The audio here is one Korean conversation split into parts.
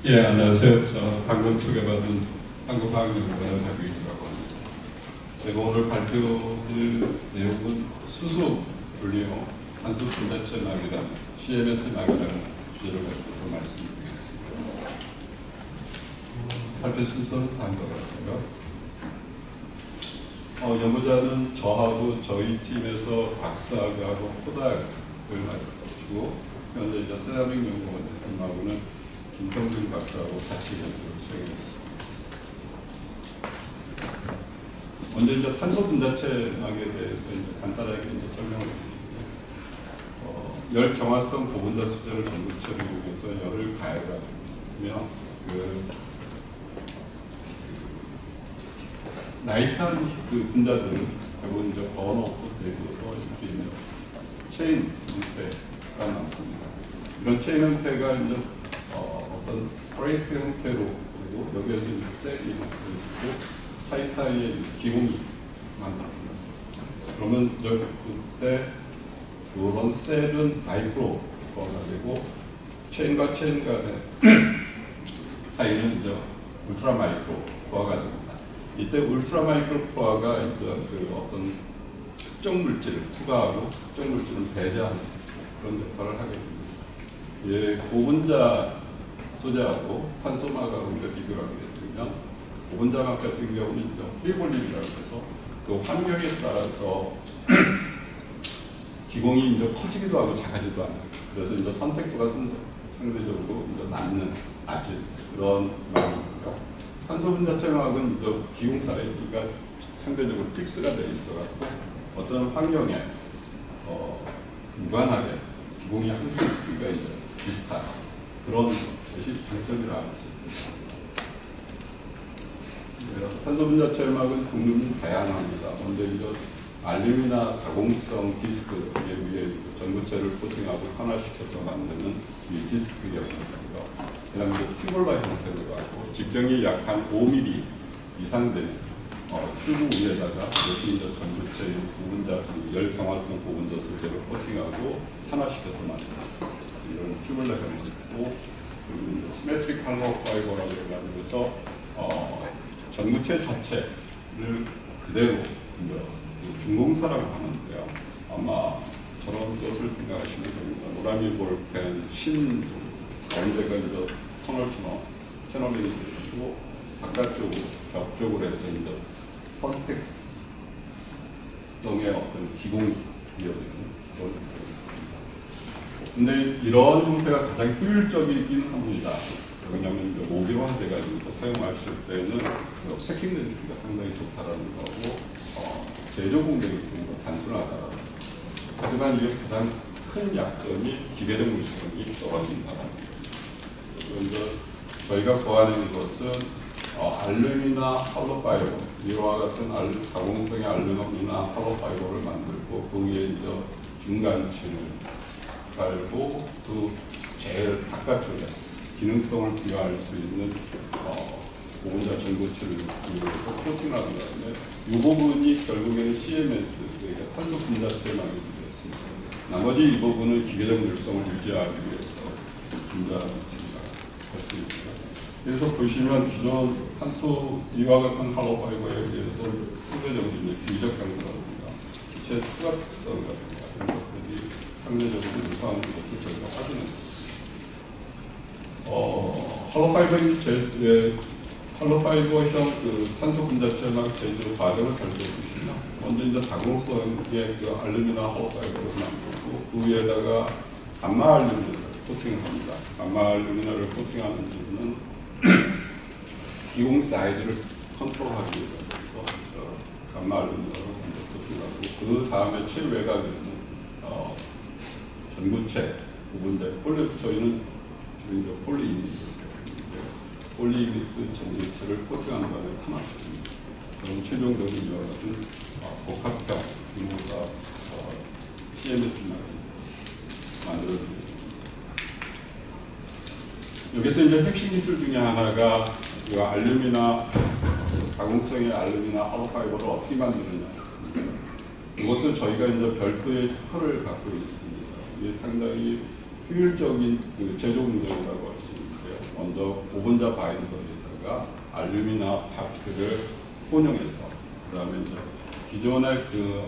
예, 안녕하세요. 저 방금 소개받은 한국화학연구원의 박유희라고 합니다. 제가 오늘 발표드릴 내용은 수소 분리형 탄소 분자체 막이라는 CMS 막이라는 주제를 가지고서 말씀드리겠습니다. 발표 순서는 다음 것 같아요. 연구자는 저하고 저희 팀에서 박사학하고 포닥을 가지고 현재 이제 세라믹 연구원의 팀하고는 김성준 박사하고 같이 연구를 수행했습니다. 먼저 이제 탄소 분자체막에 대해서 이제 간단하게 이제 설명을 드리는데, 열 경화성 고분자 수제를 전구 처리를 위해서 열을 가해가지고 라이트한 그 분자들은 대부분 이제 번호프 대비해서 이렇게 있는 체인 형태가 남습니다. 이런 체인 형태가 이제 어떤 프레이트 형태로 그리고 여기에서 이제 셀이 있고 사이사이에 기공이 만납니다. 그러면 그때 이런 셀은 마이크로가 되고 체인과 체인 간의 사이는 이제 울트라 마이크로가 됩니다. 이때 울트라 마이크로가 이제 그 어떤 특정 물질을 투과하고 특정 물질을 배제하는 그런 역할을 하게 됩니다. 예, 고분자 소재하고 탄소막하고 이제 비교를 하게 되면 고분자막 같은 경우는 이제 프리볼륨이라고 해서 그 환경에 따라서 기공이 이제 커지기도 하고 작아지도 않아요. 그래서 이제 선택도가 상대적으로 이제 낮은 그런 막이고요. 탄소 분자체막은 이제 기공 사이즈가 상대적으로 픽스가 되어 있어갖고 어떤 환경에 무관하게 기공이 항상 크기가 이제 비슷한 그런 것이 장점이라고 할 수 있습니다. 탄소 분자체막은 종류는 다양합니다. 먼저 이제 알루미나 가공성 디스크 위에 전구체를 코팅하고 환화시켜서 만드는 이 디스크 형태고요. 그다음에 튜블라 형태로 하고 직경이 약 한 5mm 이상 되는 튜브 위에다가 이렇게 이제 전구체의 고분자 열 경화성 고분자 소재를 코팅하고 환화시켜서 만드는 이런 튜블라 형태고, 그리고 시메트릭 할로 파이버라고 해가지고서 전구체 자체를 그대로 중공사라고 하는데요. 아마 저런 것을 생각하시면 됩니다. 노라미 볼펜, 신 가운데가 이제 터널처럼 채널링이 되고 바깥쪽으로 벽쪽으로 해서 이제 선택성의 어떤 기공이 이어지는 그런 형태가 있습니다. 근데 이런 형태가 가장 효율적이긴 합니다. 왜냐하면 이제 모듈화돼가지고서 사용하실 때는 패킹 덴시티가 상당히 좋다라는 거고 제조 공정이 좀 더 단순하다라는 거. 하지만 이게 가장 큰 약점이 기계적 물성이 떨어진다라는 거. 그래서 이제 저희가 구하는 것은 알루미나 할로파이버, 이와 같은 가공성의 알루미나 할로파이버를 만들고 그 위에 이제 중간층을 깔고 그 제일 바깥쪽에 기능성을 부여할 수 있는 고분자 전구체를 이용해서 코팅하는 다음에 이 부분이 결국에는 CMS, 그러니까 탄소 분자체막이 되겠습니다. 나머지 이 부분은 기계적 물성을 유지하기 위해서 분자체가 할 수 있습니다. 그래서 보시면 기존 탄소 이와 같은 할로파이버에 비해서 상대적으로 이제 기계적 강도라든가 기체 투과 특성이라든가 이런 것들이 상대적으로 유사한 것을 저희가 확인했습니다. 할로파이버형 그 탄소 분자체막 제조 과정을 살펴보시면 먼저 이제 다공성의 그 알루미나 할로파이버를 만들고 그 위에다가 감마 알루미나를 코팅을 합니다. 감마 알루미나를 코팅하는 이유는 기공 사이즈를 컨트롤하기 위해서 감마 알루미나를 먼저 코팅하고 그 다음에 최외곽에 있는 전구체 부분자 저희는 주로 폴리이미드 전구체를 코팅하는 다음에 탄화시킵니다. 그럼 최종적으로 이와 같은 복합형 기능사 CMS를 만들어줍니다. 여기서 이제 핵심 기술 중에 하나가 이 알루미나 가공성의 알루미나 할로파이버를 어떻게 만드느냐. 이것도 저희가 이제 별도의 특허를 갖고 있습니다. 이게 상당히 효율적인 그 제조 공정이라고 할 수 있는데요. 먼저 고분자 바인더에다가 알루미나 파티클을 혼용해서 그다음에 이제 기존의 그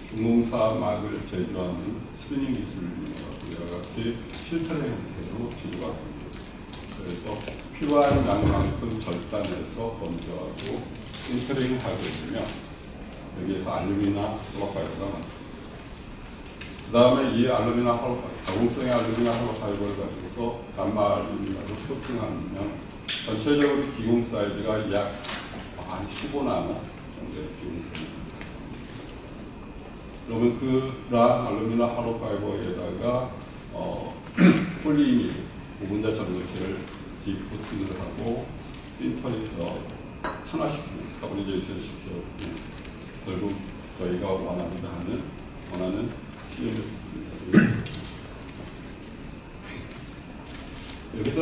중공사막을 제조하는 스피닝 기술을 이용해서 여러 가지 필터의 형태로 제조가 됩니다. 그래서 필요한 양만큼 절단해서 건조하고 인터링을 하게 되면 여기에서 알루미나 홀로파이버가 만듭니다. 그 다음에 이 알루미나 가공성의 알루미나 홀로파이버를 가지고서 감마 알루미나로 코팅하면 전체적으로 기공 사이즈가 약 한 15나노 정도의 기공 사이즈입니다. 그러면 그 알루미나 홀로파이버에다가 폴리이밀 고분자 전구체를 디코팅을 하고 신터링으로 탄화시키는 카보니제이션 시켜 결국 저희가 원하는 CMS입니다. 여기서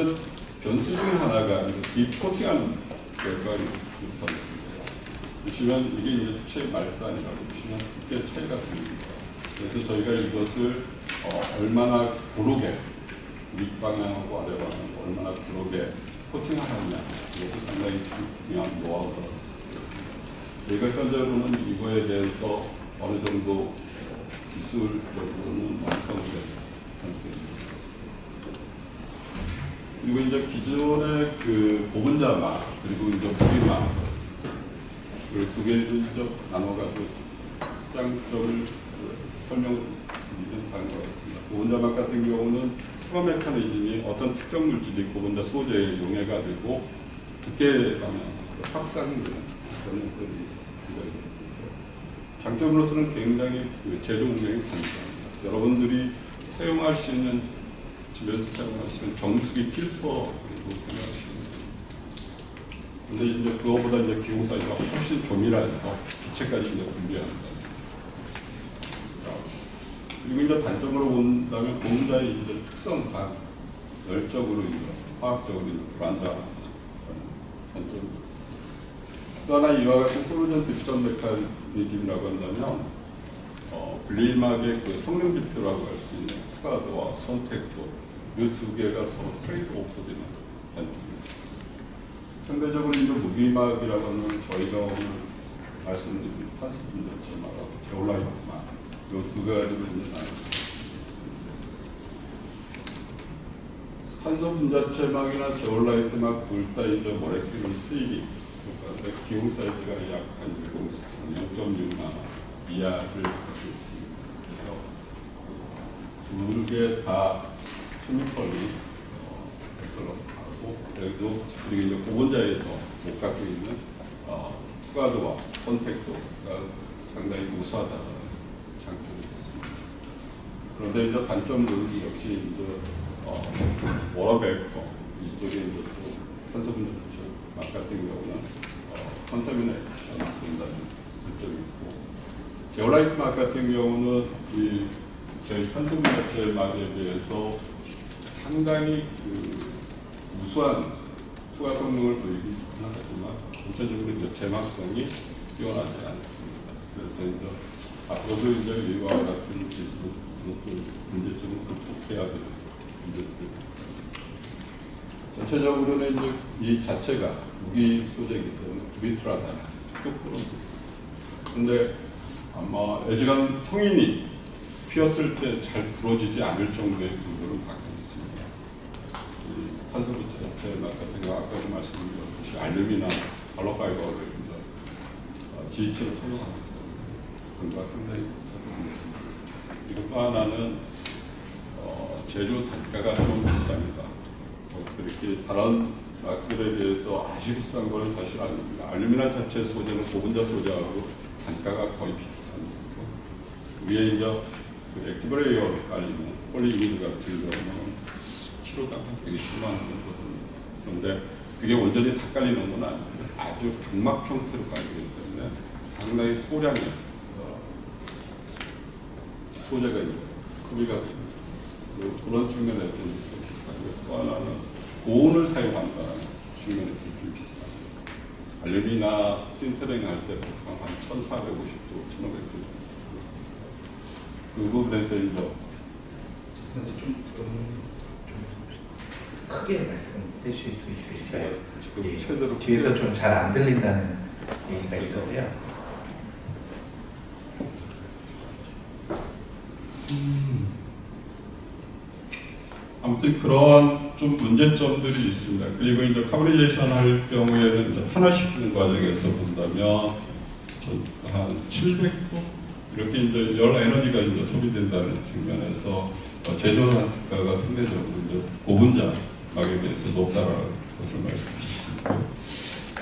변수 중 하나가 디코팅하는 결과를 변수인데요. 보시면 이게 이제 최말단이라고 보시면 두께 차이가 듭니다. 그래서 저희가 이것을 얼마나 고르게 밑방향하고 아래방향하고 얼마나 고르게 코팅하느냐 이것도 상당히 중요한 노하우라고 있습니다. 저희가 현재로는 이거에 대해서 어느 정도 기술적으로는 완성된 상태입니다. 그리고 이제 기존의 그 고분자막 그리고 이제 무기막 그 두 개를 이제 나눠가지고 장점을 설명드리는 단계가 있습니다. 고분자막 같은 경우는 투과 메커니즘이 어떤 특정 물질이 고분자 소재에 용해가 되고 두께 방향 확산되는 그런 것들이 장점으로서는 굉장히 그 제조 공정이 간단합니다. 여러분들이 사용할 수 있는 집에서 사용하시는 정수기 필터로 생각하시면 근데 이제 그거보다 이제 기공 사이즈가 훨씬 조밀해서 기체까지 이제 분리합니다. 그리고 이제 단점으로 본다면 고분자의 이제 특성상 열적으로 이제 화학적으로 불안정한 단점이 있습니다. 또 하나 이와 같은 솔루션 득점 메커니즘이라고 한다면 분리막의 그 성능 지표라고 할 수 있는 투과도와 선택도 이 두 개가 서로 트레이드 오프 되는 단점입니다. 상대적으로 이제 무기막이라고 하면 저희가 오늘 말씀드린 탄소분자체막하고 제올라이트막 이 두 가지로 이제 나눕니다. 탄소분자체막이나 제올라이트막 둘 다 이제 모레큘러 수익이 그러니까 기공 사이즈가 약 한 0.6나노 이하를 갖고 있습니다. 그래서 둘 개 다 케미컬이 엑설런트하고 그리고 이제 고분자에서 못 갖고 있는 투과도와 선택도가 상당히 우수하다는 장점이 있습니다. 그런데 이제 단점은 역시 이제 워러베이퍼 이쪽에 이제 또 탄소분자체막 같은 경우는 컨터미네이션 된다는 장점이 있고 제올라이트막 같은 경우는 이 저희 탄소분자체막에 비해서 상당히 그 우수한 투과 성능을 보이긴 하지만 전체적으로 이제 제막성이 뛰어나지 않습니다. 그래서 이제 앞으로도 이제 이와 같은 문제점을 극복해야 되는 문제들. 전체적으로는 이제 이 자체가 무기 소재이기 때문에 브리틀하다는 특급으로. 근데 아마 애지간 성인이 피었을 때 잘 부러지지 않을 정도의 굴곡을 갖고 있습니다. 탄소분자체막 같은 거 아까도 말씀드렸듯이 알루미나 홀로파이버를 지지체로 사용합니다. 그런가 상당히 좋습니다. 그리고 또 하나는 제조 단가가 좀 비쌉니다. 그렇게 다른 막들에 비해서 아주 비싼 거는 사실 아닙니다. 알루미나 자체 소재는 고분자 소재하고 단가가 거의 비슷합니다. 위에 이제 그 액티브 레이어로 깔리는 폴리이미드 같은 경우는 키로당 한 120만 원 정도거든요. 그런데 그게 온전히 다 깔리는 건 아니고 아주 각막 형태로 깔리기 때문에 상당히 소량의 소재가 있는 크기가 됩니다. 그런 측면에서 좀 비싸고 또 하나는 고온을 사용한다는 측면에서 좀 비쌉니다. 알루미나 신터링 할 때 보통 한 1450도, 1500도 정도. 그 부분에서 이제 근데 좀 크게 말씀해 주실 수 있으실까요? 지금 예, 최대로 뒤에서 좀 잘 안 들린다는 얘기가 있어서요. 아무튼 그러한 좀 문제점들이 있습니다. 그리고 이제 커뮤니케이션 할 경우에는 이제 탄화시키는 과정에서 본다면 한 700도 이렇게 이제 열 에너지가 이제 소비된다는 측면에서 제조 단가가 상대적으로 이제 고분자막에 비해서 높다라는 것을 말씀드릴 수 있고,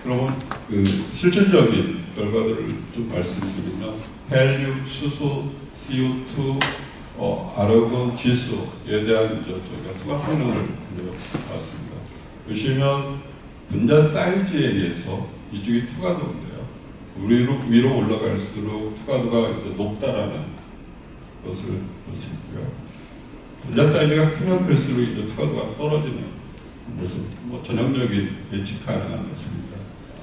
그러면 그 실질적인 결과들을 좀 말씀드리면 헬륨, 수소, CO2, 아르곤, 질소에 대한 저희가 투과 성능을 봤습니다. 보시면 분자 사이즈에 의해서 이쪽이 투과도인데요. 위로 올라갈수록 투과도가 이제 높다라는 것을 볼 수 있고요. 분자 사이즈가 크면 클수록 이제 투과도가 떨어지는 모습, 전형적인 예측 가능한 모습입니다.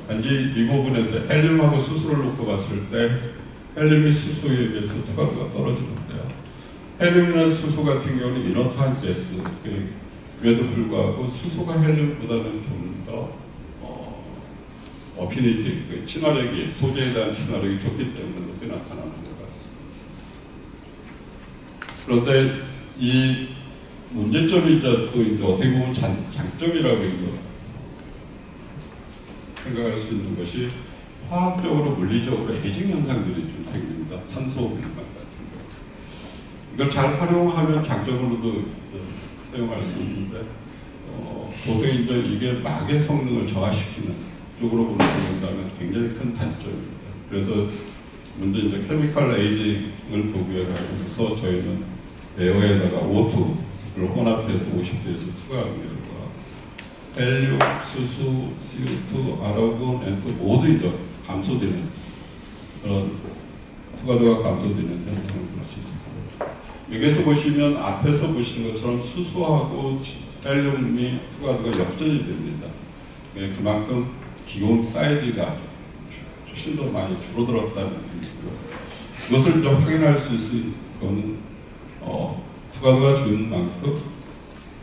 단지 이 부분에서 헬륨하고 수소를 놓고 봤을 때 헬륨이 수소에 비해서 투과도가 떨어지는데요. 헬륨이나 수소 같은 경우는 이너트한 가스임에도 불구하고 수소가 헬륨보다는 좀 더 어피니티, 친화력이, 소재에 대한 친화력이 좋기 때문에 높게 나타나는 것 같습니다. 그런데 이 문제점이자 또 이제 어떻게 보면 장점이라고 생각할 수 있는 것이 화학적으로 물리적으로 에이징 현상들이 좀 생깁니다. 탄소 밀만 같은 거. 이걸 잘 활용하면 장점으로도 사용할 수 있는데 보통 이제 이게 막의 성능을 저하시키는 쪽으로 본다면 굉장히 큰 단점입니다. 그래서 먼저 이제 케미컬 에이징을 보고해서 저희는 에어에다가 O2를 혼합해서 50도에서 투과하는 결과 헬륨, 수소, CO2, 아르곤, N2 모두 이제 감소되는 그런 투과도가 감소되는 현상을 볼 수 있습니다. 여기서 보시면 앞에서 보시는 것처럼 수소하고 헬륨이 투과도가 역전이 됩니다. 그만큼 기공 사이즈가 훨씬 더 많이 줄어들었다는 의미고요. 그것을 좀 확인할 수 있을 거는 투과도가 준 만큼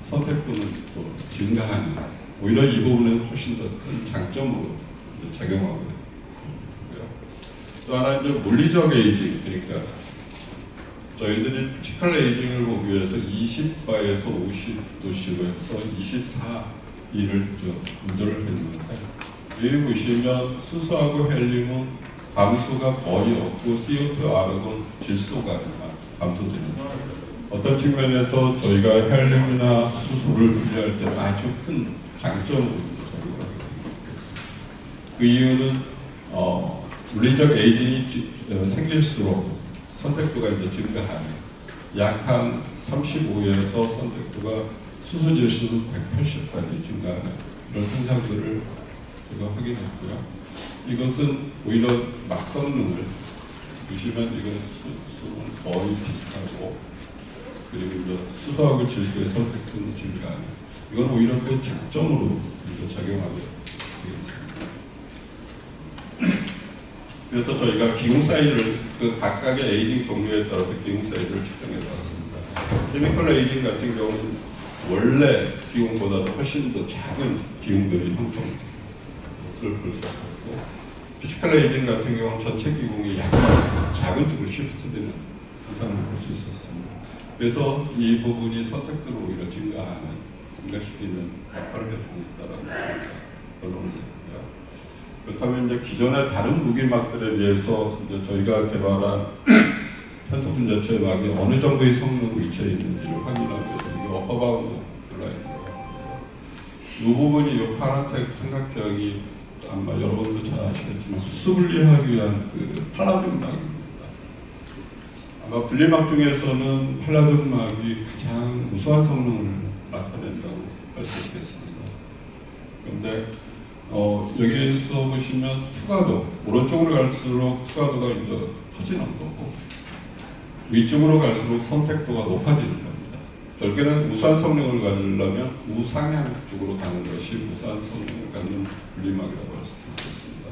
선택도는 또 증가하는, 오히려 이 부분은 훨씬 더 큰 장점으로 작용하고 있고요. 또 하나 이제 물리적 에이징, 그러니까 저희들이 피지컬 에이징을 보기 위해서 20바에서 50도씨로 해서 24일을 운전을 했는데, 여기 보시면 수소하고 헬륨은 감소가 거의 없고 CO2, 아르곤, 질소가 감소되는, 어떤 측면에서 저희가 헬륨이나 수소를 분리할 때는 아주 큰 장점으로 작용하게 되겠습니다. 그 이유는 물리적 에이징이 생길수록 선택도가 이제 증가하는, 약 한 35에서 선택도가 수소 질소는 180까지 증가하는 이런 현상들을 제가 확인했고요. 이것은 오히려 막 성능을 보시면 이건 수소는 거의 비슷하고, 그리고 이제 수소하고 질소의 선택도는 증가하는, 이건 오히려 또 장점으로 작용하게 되겠습니다. 그래서 저희가 기공 사이즈를 그 각각의 에이징 종류에 따라서 기공 사이즈를 측정해 봤습니다. 케미컬 에이징 같은 경우는 원래 기공보다도 훨씬 더 작은 기공들이 형성될 것을 볼 수 있었고, 피지컬 에이징 같은 경우는 전체 기공이 약간 작은 쪽으로 시프트되는 현상을 볼 수 있었습니다. 그래서 이 부분이 선택도를 오히려 증가시키는 역할을 해주고 있다는 결론입니다. 그렇다면 이제 기존의 다른 무기막들에 비해서 이제 저희가 개발한 편속분자체 막이 어느 정도의 성능 위치에 있는지를 확인하기 위해서 이게 어퍼바운드 라인이라고 합니다. 이 부분이 이 파란색 삼각형이 아마 여러분도 잘 아시겠지만 수소 분리하기 위한 그 팔라딘 막입니다. 아마 분리막 중에서는 팔라딘 막이 가장 우수한 성능을 나타낸다고 할 수 있겠습니다. 그런데 여기에서 보시면 투과도, 오른쪽으로 갈수록 투과도가 이제 커지는 거고, 위쪽으로 갈수록 선택도가 높아지는 겁니다. 결국에는 우수한 성능을 가지려면 우상향 쪽으로 가는 것이 우수한 성능을 갖는 분리막이라고 할 수 있겠습니다.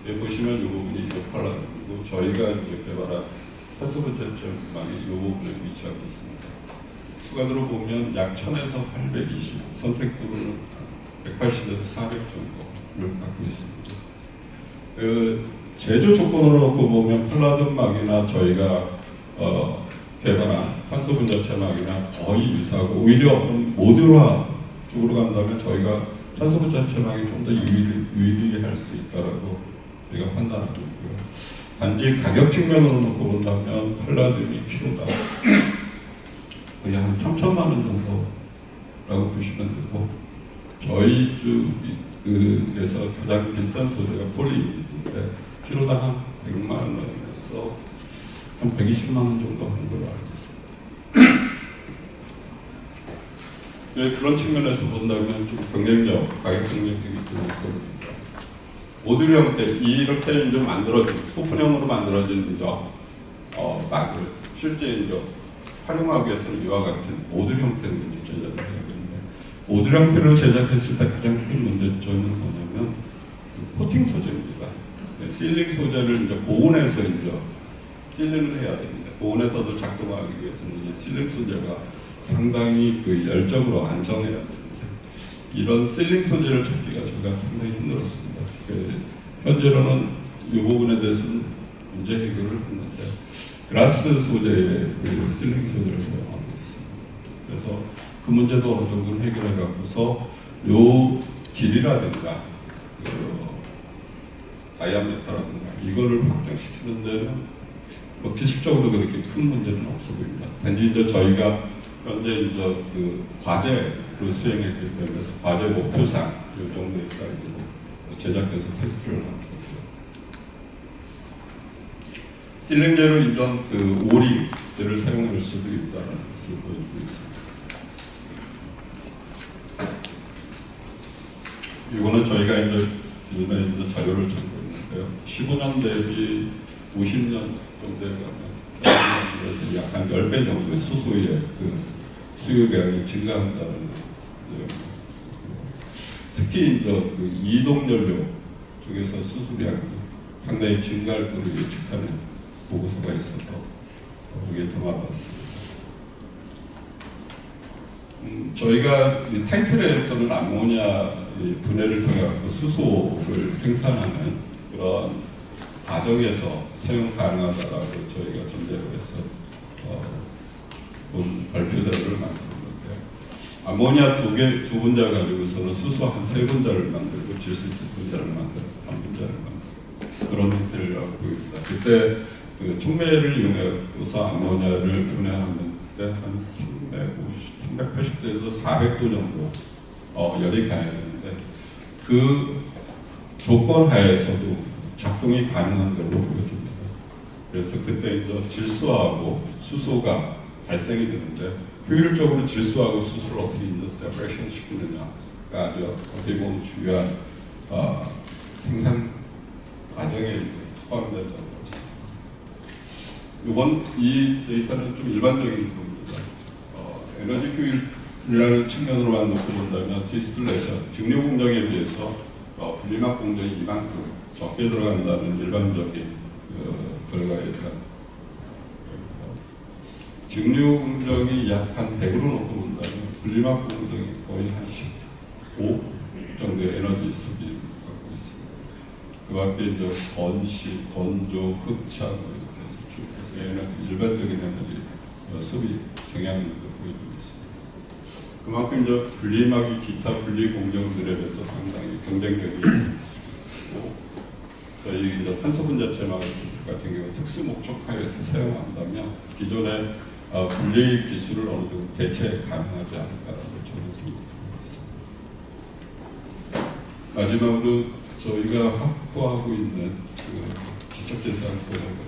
여기 보시면 이 부분이 이제 팔라딘이고, 저희가 이제 개발한 탄소분자체막이 이 부분에 위치하고 있습니다. 추가적으로 보면 약 1000에서 820, 선택도는 180에서 400 정도를 갖고 있습니다. 제조 조건으로 놓고 보면 플라즈마막이나 저희가 개발한 탄소 분자체막이나 거의 유사하고, 오히려 어떤 모듈화 쪽으로 간다면 저희가 탄소 분자체막이 좀 더 유리할 수 있다라고 저희가 판단하고 있고요. 단지 가격 측면으로 놓고 본다면 팔라듐이 키로당 거의 한 3천만 원 정도라고 보시면 되고, 저희 쪽에서 가장 비싼 소재가 폴리임인데 키로당 한 100만 원에서 한 120만 원 정도 하는 걸로 알고 있습니다. 네, 그런 측면에서 본다면 좀 경쟁력, 가격 경쟁력이 좀 있어 보입니다. 모듈 형태, 이렇게 이제 만들어진, 소품형으로 만들어진 이제 막을 실제 이제 활용하기 위해서는 이와 같은 모듈 형태로 이제 제작을 해야 되는데, 모듈 형태로 제작했을 때 가장 큰 문제점은 뭐냐면 코팅 소재입니다. 네, 실링 소재를 이제 고온에서 이제 실링을 해야 됩니다. 고온에서도 작동하기 위해서는 이 실링 소재가 상당히 열적으로 안정해야 되는데, 이런 실링 소재를 찾기가 저희가 상당히 힘들었습니다. 현재로는 이 부분에 대해서는 문제 해결을 했는데, 글라스 소재의 실링 소재를 사용하고 있습니다. 그래서 그 문제도 어느 정도 해결해 갖고서 요 길이라든가 다이아메터라든가 이거를 확장시키는 데는 뭐 기술적으로 그렇게 큰 문제는 없어 보입니다. 단지 이제 저희가 현재 이제 과제로 수행했기 때문에 과제 목표상 이 정도의 사이즈로 제작해서 테스트를 하는 거고요. 실링제로 이런 오리제를 사용할 수도 있다는 것을 보여주고 있습니다. 이거는 저희가 이제 기존에 이제 자료를 참고했는데요. 15년 대비 50년 정도에 가면 그래서 약 한 10배 정도의 수소의 수요량이 증가한다는 특히 이제 이동연료 쪽에서 수소량이 상당히 증가할 것으로 예측하는 보고서가 있어서 여기에 담아봤습니다. 저희가 타이틀에서는 암모니아 분해를 통해 수소를 생산하는 그런 과정에서 사용 가능하다라고 저희가 전제로 해서 본 발표 자료를 만들었는데, 아모니아 두 분자 가지고서는 수소 한 3분자를 만들고 질소 2분자를 만들고 1분자를 만들고 그런 형태를 갖고 있다. 그때 촉매를 이용해서 아모니아를 분해하는 때 한 380도에서 400도 정도 열이 가해야 되는데, 그 조건 하에서도 작동이 가능한 걸로 보여줍니다. 그래서 그때 이제 질소하고 수소가 발생이 되는데, 효율적으로 질소하고 수소를 어떻게 이제 세퍼레이션 시키느냐가 아주 어떻게 보면 중요한 생산 과정에 포함된다고 볼 수 있습니다. 이 데이터는 좀 일반적인 겁니다. 에너지 효율이라는 측면으로만 놓고 본다면 디스틸레이션, 증류 공정에 비해서 분리막 공정이 이만큼 적게 들어간다는 일반적인 결과에 대한 증류 공정이 약 한 100으로 놓고 본다면 분리막 공정이 거의 한 15 정도의 에너지 수비를 갖고 있습니다. 그 밖에 이제 건식, 건조, 흡착 이렇게 해서 쭉 해서 에너지, 일반적인 에너지 수비 경향을 보여주고 있습니다. 그만큼 이제 분리막이 기타 분리 공정들에 비해서 상당히 경쟁력이 있고, 저희 이제 탄소 분자체막 같은 경우 특수 목적하에서 사용한다면 기존의 분리 기술을 어느 정도 대체 가능하지 않을까라고 저는 생각하고 있습니다. 마지막으로 저희가 확보하고 있는 지적재산 보호입니다.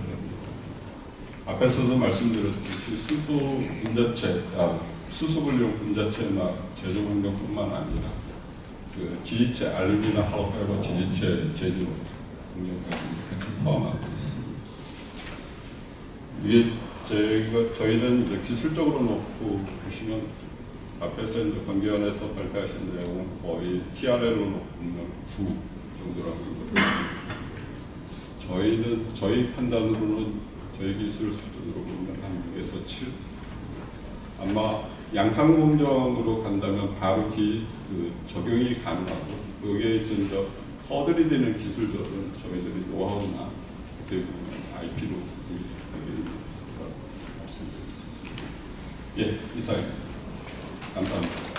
앞에서도 말씀드렸듯이 수소분리용 분자체막 제조 공정뿐만 아니라 지지체 알루미늄 할로파이버 지지체 제조 공정까지 같이 포함하고 있습니다. 이게 저희는 이제 기술적으로 놓고 보시면 앞에서 이제 관계원에서 발표하신 내용은 거의 TRL로 놓으면 9 정도라고 있거든요. 저희 판단으로는 저희 기술 수준으로 보면 한 6에서 7. 아마 양상공정으로 간다면 바로 그 적용이 가능하고 여기에 이제 커들이 되는 기술들은 저희들이 노하우나 어떻게 보면 IP로 말씀드릴 수 있습니다. 예, 이상입니다. 감사합니다.